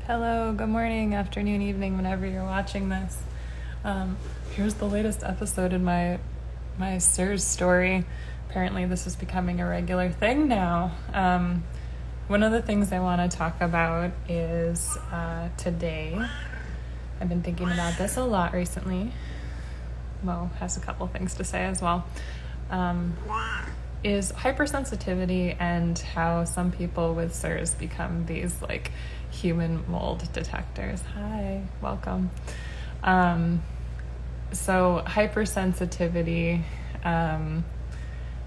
Hello, good morning, afternoon, evening, whenever you're watching this. Here's the latest episode in my CIRS story. Apparently this is becoming a regular thing now. One of the things I want to talk about is today. I've been thinking about this a lot recently. Mo has a couple things to say as well. Is hypersensitivity and how some people with CIRS become these like human mold detectors. Hi, welcome. So hypersensitivity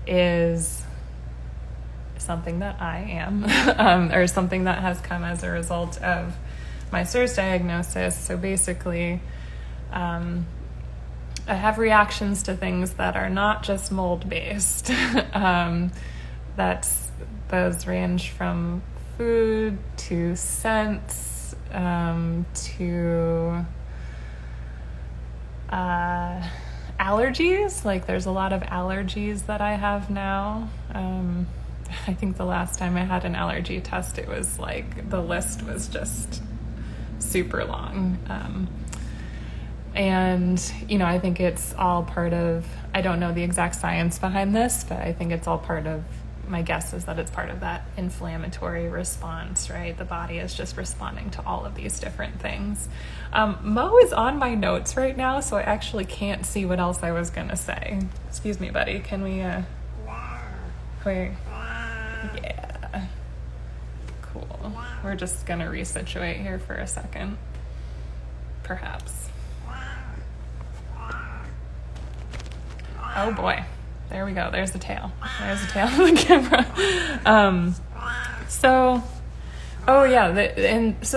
is something that I am, or something that has come as a result of my CIRS diagnosis. So basically, I have reactions to things that are not just mold-based. Those range from food to scents to allergies. Like there's a lot of allergies that I have now. I think the last time I had an allergy test, it was like the list was just super long. And, I think it's all part of, I don't know the exact science behind this, but I think it's all part of, my guess is that it's part of that inflammatory response, right? The body is just responding to all of these different things. Mo is on my notes right now, so I actually can't see what else I was going to say. Excuse me, buddy. Can we, wait. Yeah. Cool. We're just going to resituate here for a second. Perhaps. Oh boy, there we go. There's the tail. There's the tail of the camera. So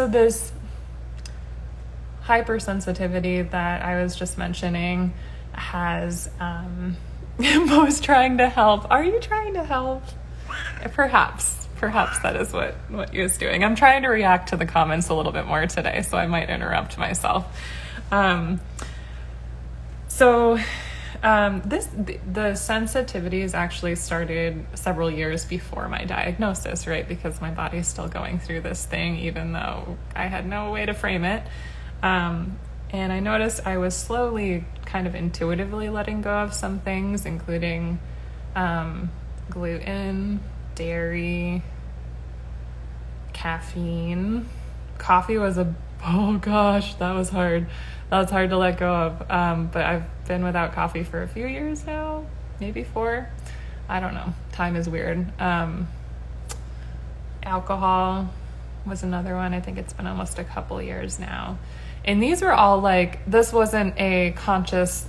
this hypersensitivity that I was just mentioning has, Mo's trying to help. Are you trying to help? Perhaps that is what he was doing. I'm trying to react to the comments a little bit more today, so I might interrupt myself. The sensitivities actually started several years before my diagnosis, right? Because my body's still going through this thing, even though I had no way to frame it. And I noticed I was slowly, kind of intuitively letting go of some things, including gluten, dairy, caffeine. Coffee was oh gosh, that was hard. That was hard to let go of. But I've been without coffee for a few years now, maybe 4. I don't know. Time is weird. Alcohol was another one. I think it's been almost a couple years now. And these were all this wasn't a conscious,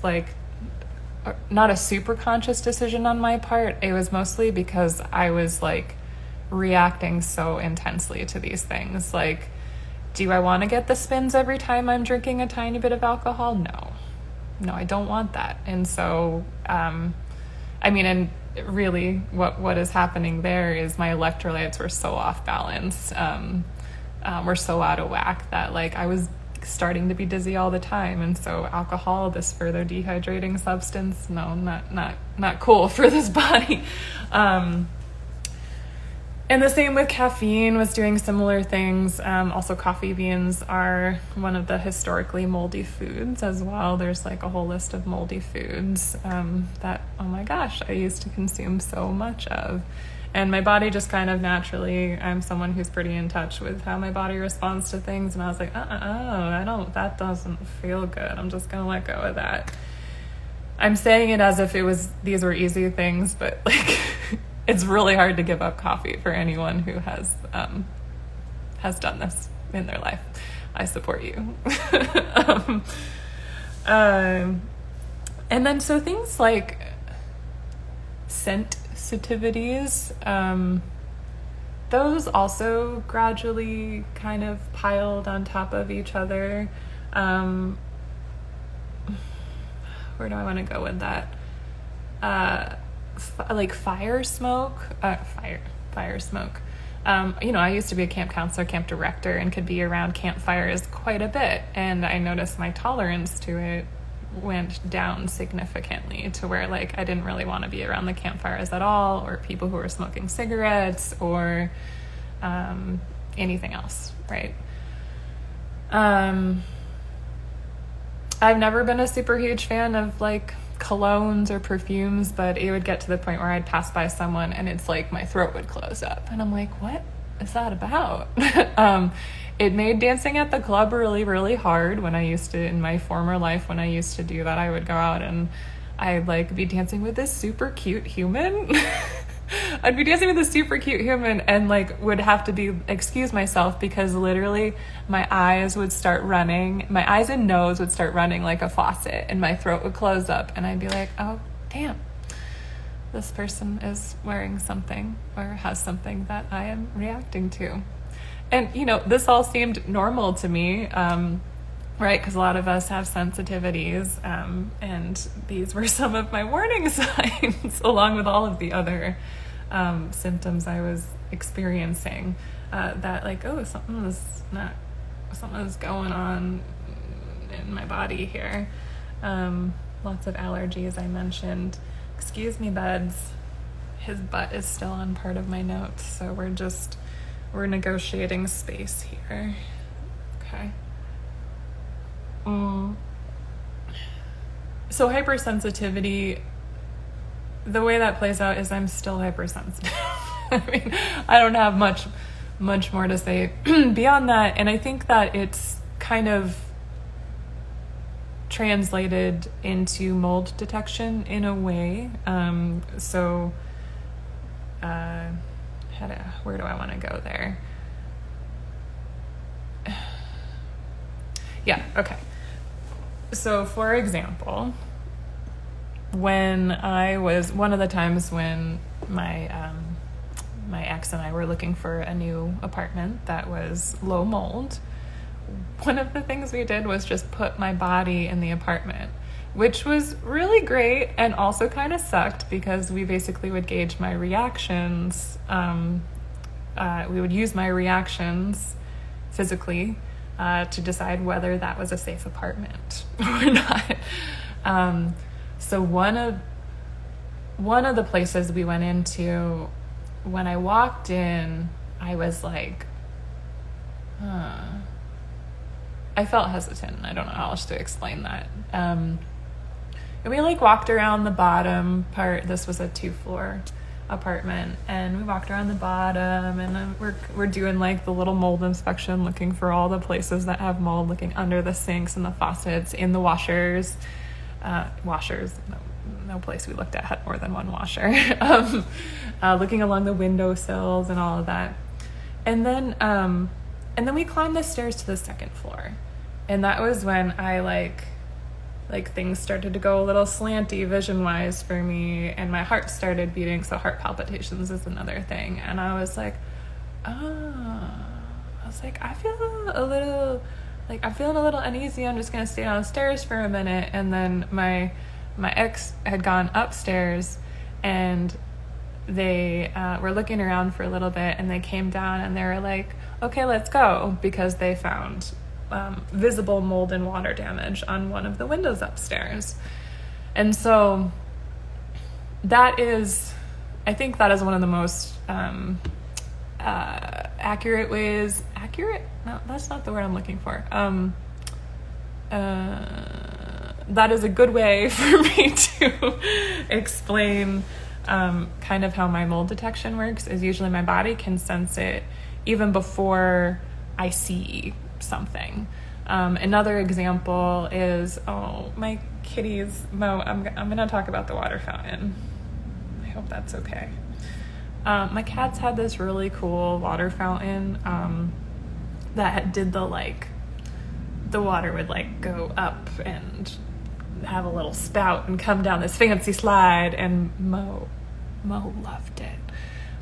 not a super conscious decision on my part. It was mostly because I was reacting so intensely to these things. Do I want to get the spins every time I'm drinking a tiny bit of alcohol? No, I don't want that. And so, and really what is happening there is my electrolytes were so off balance, were so out of whack that I was starting to be dizzy all the time. And so alcohol, this further dehydrating substance, no, not cool for this body. And the same with caffeine, was doing similar things. Also, coffee beans are one of the historically moldy foods as well. There's a whole list of moldy foods that, oh my gosh, I used to consume so much of. And my body just kind of naturally, I'm someone who's pretty in touch with how my body responds to things. And I was like, that doesn't feel good. I'm just going to let go of that. I'm saying it as if these were easy things, but it's really hard to give up coffee for anyone who has done this in their life. I support you. And then so things like sensitivities, those also gradually kind of piled on top of each other. Where do I want to go with that? Fire smoke. I used to be a camp counselor, camp director, and could be around campfires quite a bit. And I noticed my tolerance to it went down significantly to where I didn't really want to be around the campfires at all, or people who were smoking cigarettes, or anything else, right? I've never been a super huge fan of like colognes or perfumes, but it would get to the point where I'd pass by someone and it's like my throat would close up. And I'm like, what is that about? It made dancing at the club really, really hard when I used to, in my former life, when I used to do that, I would go out and I'd like be dancing with this super cute human. I'd be dancing with a super cute human and like would have to excuse myself because literally my eyes would start running. My eyes and nose would start running like a faucet and my throat would close up and I'd be like, oh, damn, this person is wearing something or has something that I am reacting to. And, you know, this all seemed normal to me, right? Because a lot of us have sensitivities, and these were some of my warning signs, along with all of the other symptoms I was experiencing. That like, oh, something's going on in my body here. Lots of allergies I mentioned. Excuse me, beds. His butt is still on part of my notes, so we're negotiating space here. Okay. So hypersensitivity, the way that plays out is I'm still hypersensitive. I mean, I don't have much more to say beyond that. And I think that it's kind of translated into mold detection in a way. Where do I want to go there? Yeah, okay. So for example, one of the times when my ex and I were looking for a new apartment that was low mold, one of the things we did was just put my body in the apartment, which was really great and also kind of sucked because we basically would gauge my reactions. We would use my reactions physically to decide whether that was a safe apartment or not. So one of the places we went into, when I walked in, I was like, I felt hesitant. I don't know how else to explain that. And we like walked around the bottom part. This was a 2-floor apartment, and we walked around the bottom, and we're doing like the little mold inspection, looking for all the places that have mold, looking under the sinks and the faucets, in the washers. No place we looked at had more than one washer. Looking along the windowsills and all of that, and then we climbed the stairs to the 2nd floor, and that was when I like things started to go a little slanty vision-wise for me, and my heart started beating. So heart palpitations is another thing, and I was like, I feel a little I'm feeling a little uneasy. I'm just gonna stay downstairs for a minute. And then my ex had gone upstairs, and they were looking around for a little bit, and they came down and they were like, okay, let's go, because they found visible mold and water damage on one of the windows upstairs. And so I think that is one of the most accurate ways. Accurate? No, that's not the word I'm looking for. That is a good way for me to explain kind of how my mold detection works. Is usually my body can sense it even before I see something. Another example is, my kitties, Mo, I'm going to talk about the water fountain. I hope that's okay. My cats had this really cool water fountain that did the water would go up and have a little spout and come down this fancy slide, and Mo loved it.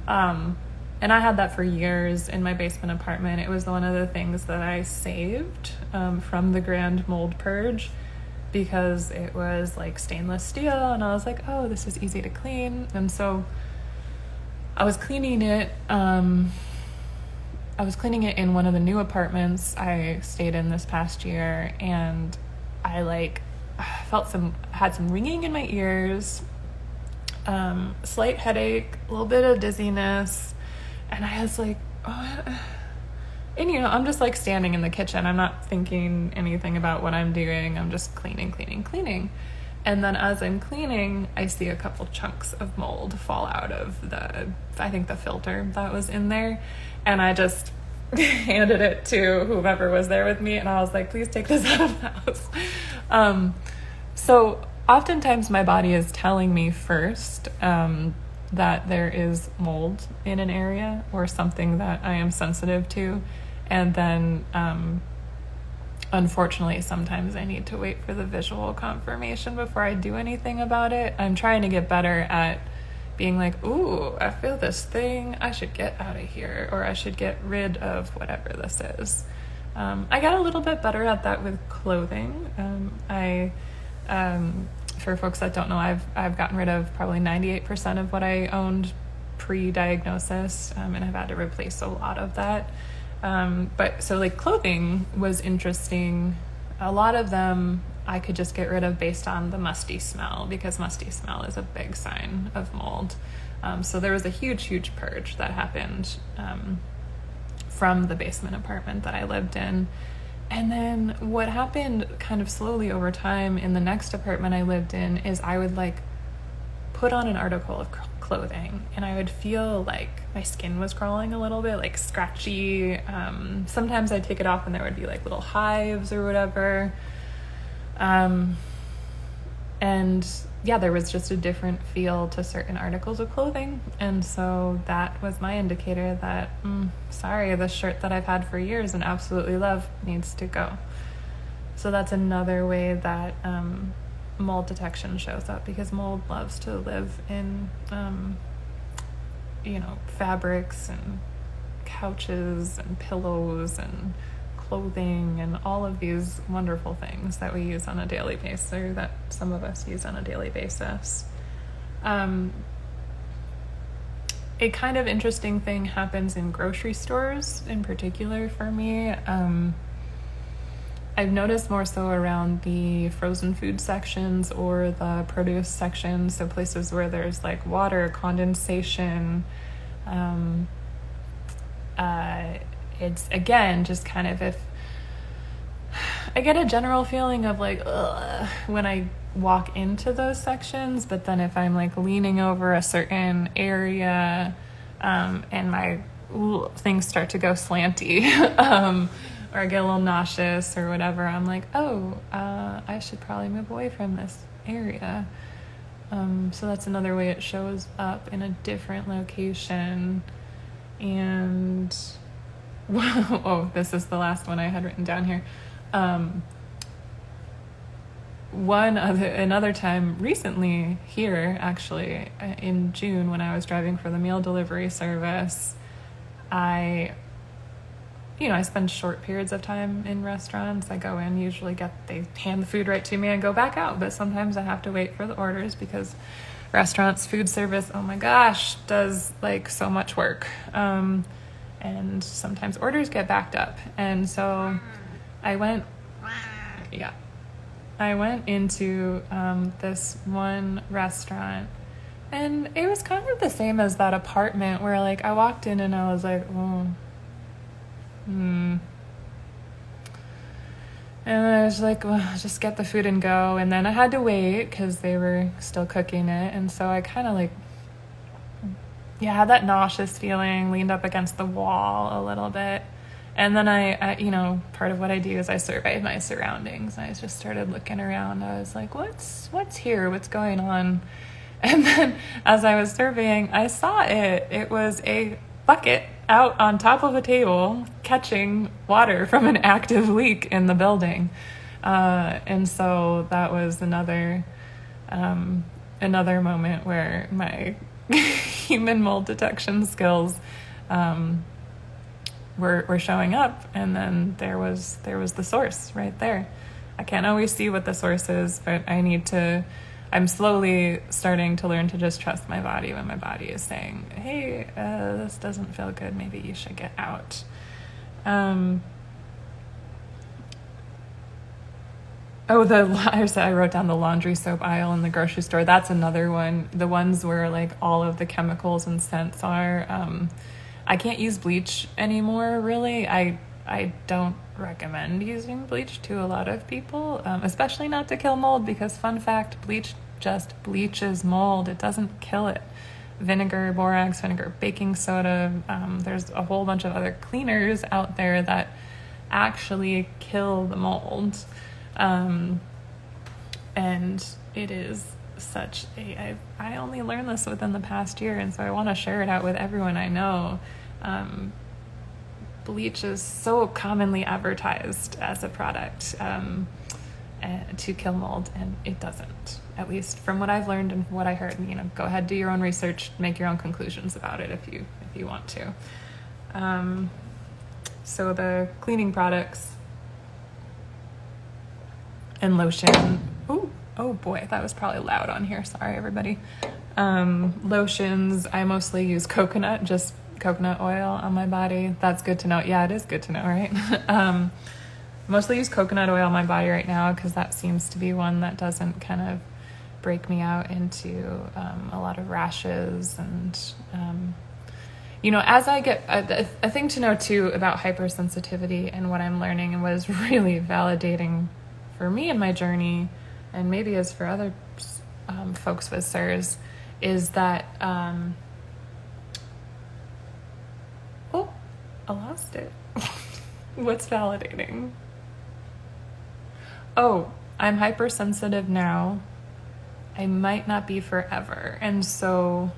And I had that for years in my basement apartment. It was one of the things that I saved from the grand mold purge, because it was stainless steel, and I was like, oh, this is easy to clean. And so I was cleaning it. I was cleaning it in one of the new apartments I stayed in this past year, and I had some ringing in my ears, slight headache, a little bit of dizziness, and I was like, oh, And, I'm just like standing in the kitchen. I'm not thinking anything about what I'm doing. I'm just cleaning, cleaning, cleaning. And then as I'm cleaning, I see a couple chunks of mold fall out of the filter that was in there. And I just handed it to whoever was there with me. And I was like, please take this out of the house. So oftentimes my body is telling me first that there is mold in an area or something that I am sensitive to. And then, unfortunately, sometimes I need to wait for the visual confirmation before I do anything about it. I'm trying to get better at being like, ooh, I feel this thing. I should get out of here, or I should get rid of whatever this is. I got a little bit better at that with clothing. For folks that don't know, I've gotten rid of probably 98% of what I owned pre-diagnosis, and I've had to replace a lot of that. But so like clothing was interesting. A lot of them I could just get rid of based on the musty smell, because musty smell is a big sign of mold. So there was a huge purge that happened from the basement apartment that I lived in. And then what happened kind of slowly over time in the next apartment I lived in is I would like put on an article of clothing and I would feel like my skin was crawling a little bit, like scratchy. Sometimes I'd take it off and there would be like little hives or whatever. And yeah, there was just a different feel to certain articles of clothing. And so that was my indicator that, sorry, this shirt that I've had for years and absolutely love needs to go. So that's another way that mold detection shows up, because mold loves to live in, fabrics and couches and pillows and clothing and all of these wonderful things that we use on a daily basis, or that some of us use on a daily basis. A kind of interesting thing happens in grocery stores in particular for me. I've noticed more so around the frozen food sections or the produce sections, so places where there's like water, condensation. It's again just kind of, if I get a general feeling of like ugh, when I walk into those sections, but then if I'm like leaning over a certain area and my things start to go slanty or I get a little nauseous or whatever, I'm like, I should probably move away from this area. So that's another way it shows up in a different location. And this is the last one I had written down here. Another time recently here, actually, in June when I was driving for the meal delivery service, I spend short periods of time in restaurants. I go in, usually they hand the food right to me and go back out, but sometimes I have to wait for the orders because restaurants, food service, oh my gosh, does like so much work. And sometimes orders get backed up. And so I went into this one restaurant, and it was kind of the same as that apartment where like I walked in and I was like, and I was like, well, just get the food and go. And then I had to wait because they were still cooking it. And so I kind of like, had that nauseous feeling, leaned up against the wall a little bit. And then I part of what I do is I survey my surroundings. I just started looking around. I was like, what's here? What's going on? And then as I was surveying, I saw it. It was a bucket out on top of a table catching water from an active leak in the building. And so that was another moment where my human mold detection skills were showing up, and then there was the source right there. I can't always see what the source is, but I'm slowly starting to learn to just trust my body when my body is saying, hey, this doesn't feel good, maybe you should get out. I wrote down the laundry soap aisle in the grocery store. That's another one. The ones where like all of the chemicals and scents are. I can't use bleach anymore, really. I don't recommend using bleach to a lot of people, especially not to kill mold, because fun fact, bleach just bleaches mold. It doesn't kill it. Vinegar, borax, vinegar, baking soda, there's a whole bunch of other cleaners out there that actually kill the mold. And it is such I only learned this within the past year, and so I want to share it out with everyone I know. Bleach is so commonly advertised as a product to kill mold, and it doesn't, at least from what I've learned and what I heard. Go ahead, do your own research, make your own conclusions about it if you want to. So the cleaning products and lotion. Oh boy, that was probably loud on here. Sorry, everybody. Lotions, I mostly use just coconut oil on my body. That's good to know. Yeah, it is good to know, right? Mostly use coconut oil on my body right now because that seems to be one that doesn't kind of break me out into a lot of rashes. And, as I get a thing to know too about hypersensitivity and what I'm learning, and what is really validating for me in my journey, and maybe as for other folks with CIRS, is that, I lost it. What's validating? Oh, I'm hypersensitive now. I might not be forever. And so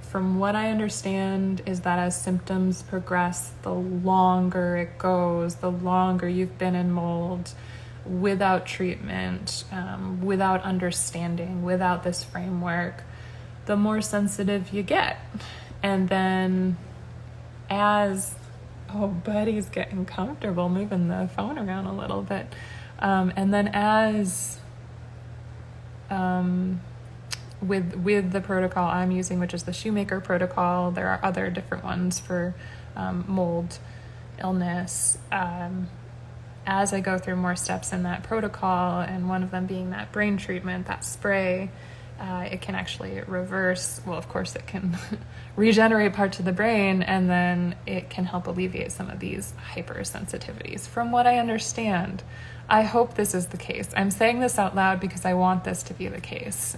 from what I understand is that as symptoms progress, the longer it goes, the longer you've been in mold without treatment, without understanding, without this framework, the more sensitive you get. And then Buddy's getting comfortable moving the phone around a little bit. And then with the protocol I'm using, which is the Shoemaker protocol, there are other different ones for mold illness. As I go through more steps in that protocol, and one of them being that brain treatment, that spray, it can actually reverse, well, of course it can regenerate parts of the brain, and then it can help alleviate some of these hypersensitivities. From what I understand, I hope this is the case. I'm saying this out loud because I want this to be the case.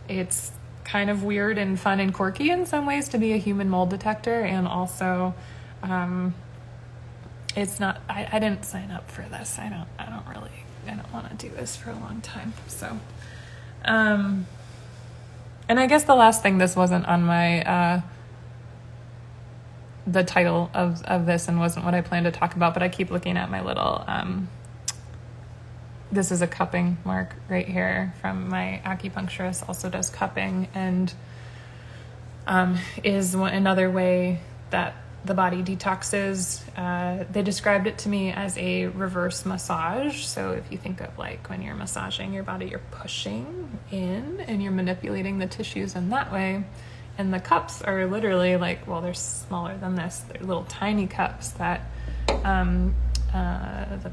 It's kind of weird and fun and quirky in some ways to be a human mold detector, and also it's not, I didn't sign up for this. I don't want to do this for a long time. So and I guess the last thing, this wasn't on my the title of this, and wasn't what I planned to talk about, but I keep looking at my little this is a cupping mark right here from my acupuncturist, also does cupping, and is another way that the body detoxes. They described it to me as a reverse massage. So if you think of like when you're massaging your body, you're pushing in and you're manipulating the tissues in that way. And the cups are literally like, well, they're smaller than this. They're little tiny cups that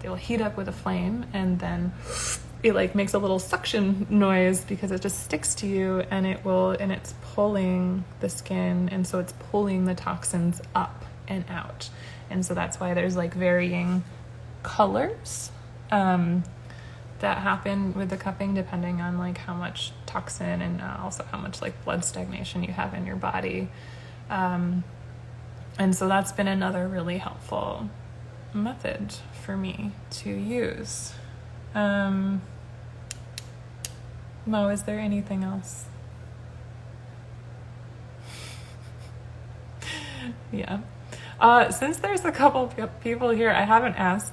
they'll heat up with a flame, and then it like makes a little suction noise because it just sticks to you, and it's pulling the skin, and so it's pulling the toxins up and out. And so that's why there's like varying colors that happen with the cupping depending on like how much toxin and also how much like blood stagnation you have in your body. And so that's been another really helpful method for me to use. Mo, is there anything else? Yeah. Since there's a couple people here, I haven't asked,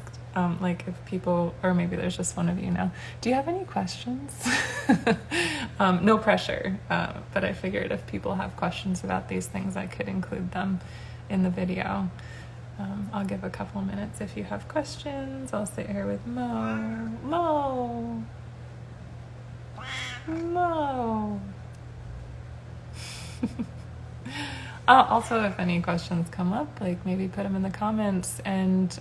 like if people, or maybe there's just one of you now. Do you have any questions? No pressure, but I figured if people have questions about these things, I could include them in the video. I'll give a couple minutes if you have questions. I'll sit here with Mo. Also, if any questions come up, like maybe put them in the comments. And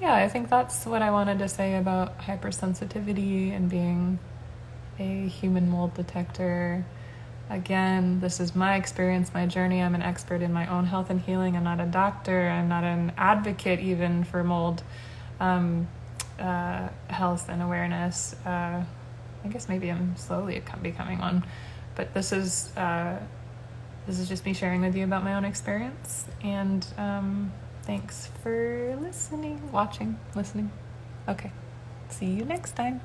yeah, I think that's what I wanted to say about hypersensitivity and being a human mold detector. Again, this is my experience, my journey. I'm an expert in my own health and healing. I'm not a doctor. I'm not an advocate even for mold health and awareness. I guess maybe I'm slowly becoming one. But this is just me sharing with you about my own experience. And thanks for listening, watching, listening. Okay. See you next time.